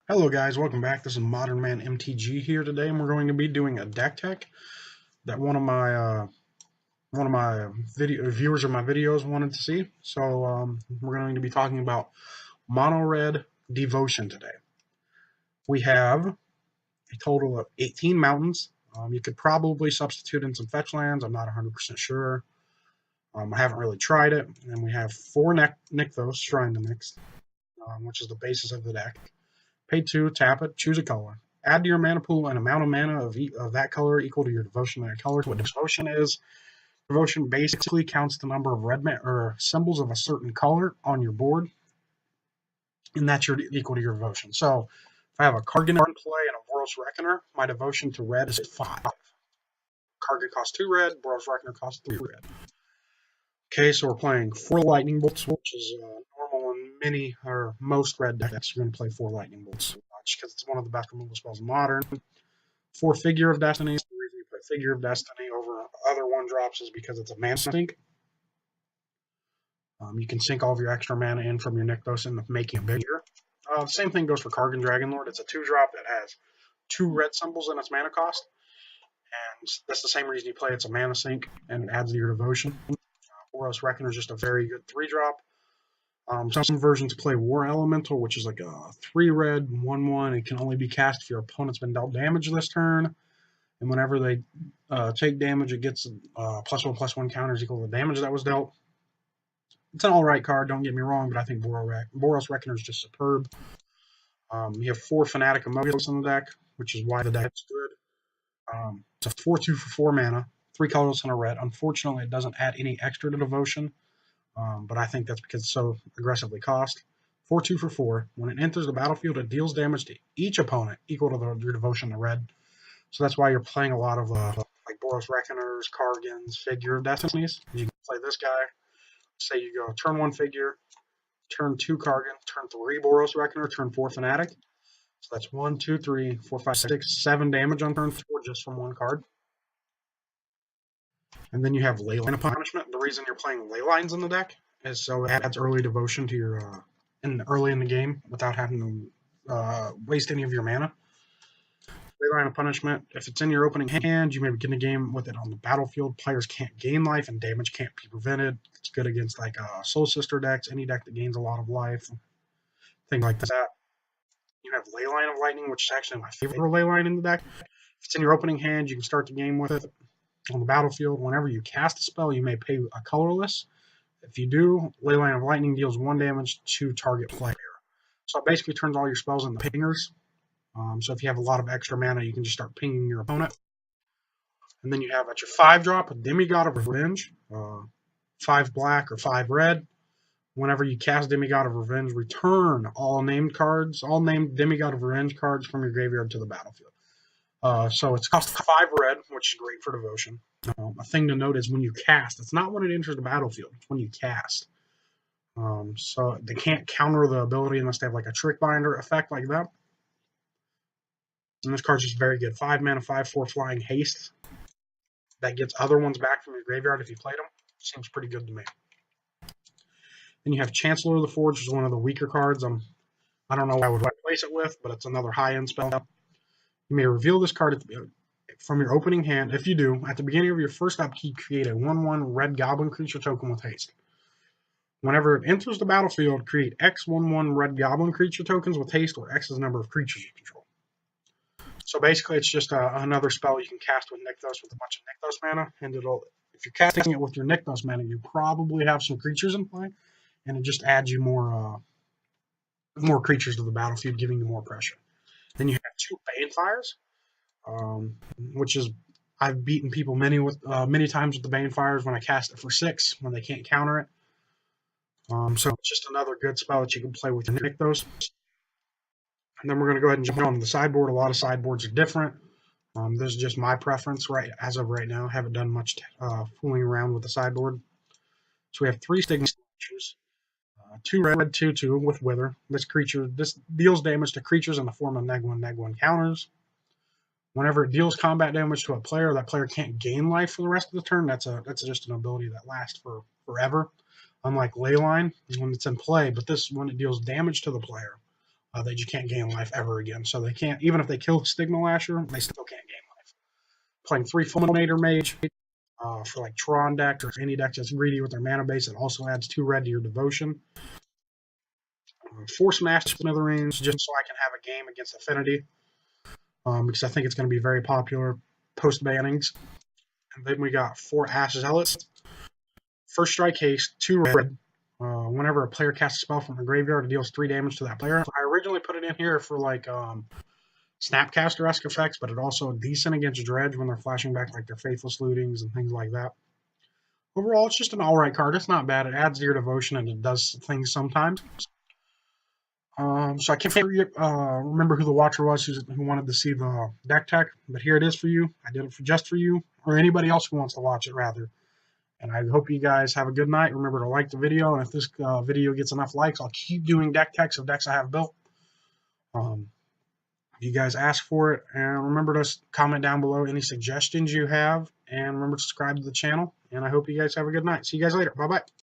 Hello guys, welcome back. This is Modern Man MTG here today, and we're going to be doing a deck tech that one of my video viewers of my videos wanted to see. So we're going to be talking about mono red devotion today. We have a total of 18 mountains. You could probably substitute in some fetch lands. I'm not 100% sure. I haven't really tried it. And we have four Nykthos Shrine to Mix, which is the basis of the deck. Pay 2, tap it, choose a color. Add to your mana pool an amount of mana of that color equal to your devotion to that color. What devotion is, devotion basically counts the number of or symbols of a certain color on your board, and that's equal to your devotion. So if I have a Kargan in play and a Boros Reckoner, my devotion to red is 5. Kargan costs 2 red, Boros Reckoner costs 3 red. Okay, so we're playing 4 lightning bolts, which is normal in many or most red decks. You're going to play 4 lightning bolts because it's one of the best removal spells in Modern. 4 Figure of Destiny. The reason you play Figure of Destiny over other one drops is because it's a mana sink. You can sink all of your extra mana in from your Nykthos and making it bigger. The same thing goes for Kargan Dragonlord. It's a 2-drop that has 2 red symbols in its mana cost. And that's the same reason you play it's a mana sink and it adds to your devotion. Boros Reckoner is just a very good 3-drop. Some versions play War Elemental, which is like a 3-red, 1/1. It can only be cast if your opponent's been dealt damage this turn. And whenever they take damage, it gets +1/+1 counters equal to the damage that was dealt. It's an alright card, don't get me wrong, but I think Boros Reckoner is just superb. You have 4 Fanatic Emotes in the deck, which is why the deck's good. It's a 4/2 for 4 mana, 3 colors and a red. Unfortunately, it doesn't add any extra to devotion. But I think that's because it's so aggressively cost. 4/2 for 4. When it enters the battlefield, it deals damage to each opponent equal to your devotion to red. So that's why you're playing a lot of like Boros Reckoners, Kargans, Figure of Destinies. You can play this guy. Say you go turn 1 Figure, turn 2 Kargan, turn 3 Boros Reckoner, turn 4 Fanatic. So that's 1, 2, 3, 4, 5, 6, 7 damage on turn 4 just from one card. And then you have Leyline Punishment. The reason you're playing Leylines in the deck is so it adds early devotion to your early in the game without having to waste any of your mana. Leyline of Punishment. If it's in your opening hand, you may begin the game with it on the battlefield. Players can't gain life and damage can't be prevented. It's good against like Soul Sister decks, any deck that gains a lot of life, things like that. You have Leyline of Lightning, which is actually my favorite Leyline in the deck. If it's in your opening hand, you can start the game with it. On the battlefield, whenever you cast a spell, you may pay a colorless. If you do, Leyline of Lightning deals 1 damage to target player. So it basically turns all your spells into pingers. So if you have a lot of extra mana, you can just start pinging your opponent. And then you have at your 5-drop a Demigod of Revenge, 5 black or 5 red. Whenever you cast Demigod of Revenge, return all named Demigod of Revenge cards from your graveyard to the battlefield. So it's cost 5 red, which is great for devotion. A thing to note is when you cast, it's not when it enters the battlefield, it's when you cast. So they can't counter the ability unless they have like a Trick Binder effect like that. And this card's just very good. 5 mana, 5/4 flying haste. That gets other ones back from your graveyard if you played them. Seems pretty good to me. Then you have Chancellor of the Forge, which is one of the weaker cards. I don't know what I would replace it with, but it's another high-end spell. You may reveal this card from your opening hand. If you do, at the beginning of your first upkeep, create a 1/1 red goblin creature token with haste. Whenever it enters the battlefield, create X 1/1 red goblin creature tokens with haste, where X is the number of creatures you control. So basically, it's just another spell you can cast with Nykthos with a bunch of Nykthos mana, and if you're casting it with your Nykthos mana, you probably have some creatures in play, and it just adds you more creatures to the battlefield, giving you more pressure. Then you have 2 Banefires, which is I've beaten people many times with the Banefires when I cast it for 6 when they can't counter it. So it's just another good spell that you can play with your Nykthos. And then we're going to go ahead and jump on the sideboard. A lot of sideboards are different. This is just my preference as of right now. Haven't done much fooling around with the sideboard. So we have 3 Stigma creatures, 2 red, 2/2 with Wither. This deals damage to creatures in the form of neg1 counters. Whenever it deals combat damage to a player, that player can't gain life for the rest of the turn. That's just an ability that lasts for forever. Unlike Leyline, when it's in play, but this when it deals damage to the player. they just can't gain life ever again. So they can't, even if they kill Stigma Lasher, they still can't gain life. Playing 3 Fulminator Mage for like Tron deck or any deck that's greedy with their mana base, it also adds 2 red to your devotion. 4 Smash Smithereens just so I can have a game against Affinity, because I think it's going to be very popular post bannings. And then we got 4 Ash Zealots. First strike haste, 2 red. Whenever a player casts a spell from a graveyard, it deals 3 damage to that player. I originally put it in here for like Snapcaster-esque effects, but it also decent against Dredge when they're flashing back like their Faithless Lootings and things like that. Overall, it's just an alright card. It's not bad. It adds to your devotion and it does things sometimes. So I can't remember who the watcher was who wanted to see the deck tech, but here it is for you. I did it just for you, or anybody else who wants to watch it, rather. And I hope you guys have a good night. Remember to like the video, and if this video gets enough likes, I'll keep doing deck techs of decks I have built. You guys ask for it, and remember to comment down below any suggestions you have, and remember to subscribe to the channel, and I hope you guys have a good night. See you guys later. Bye-bye.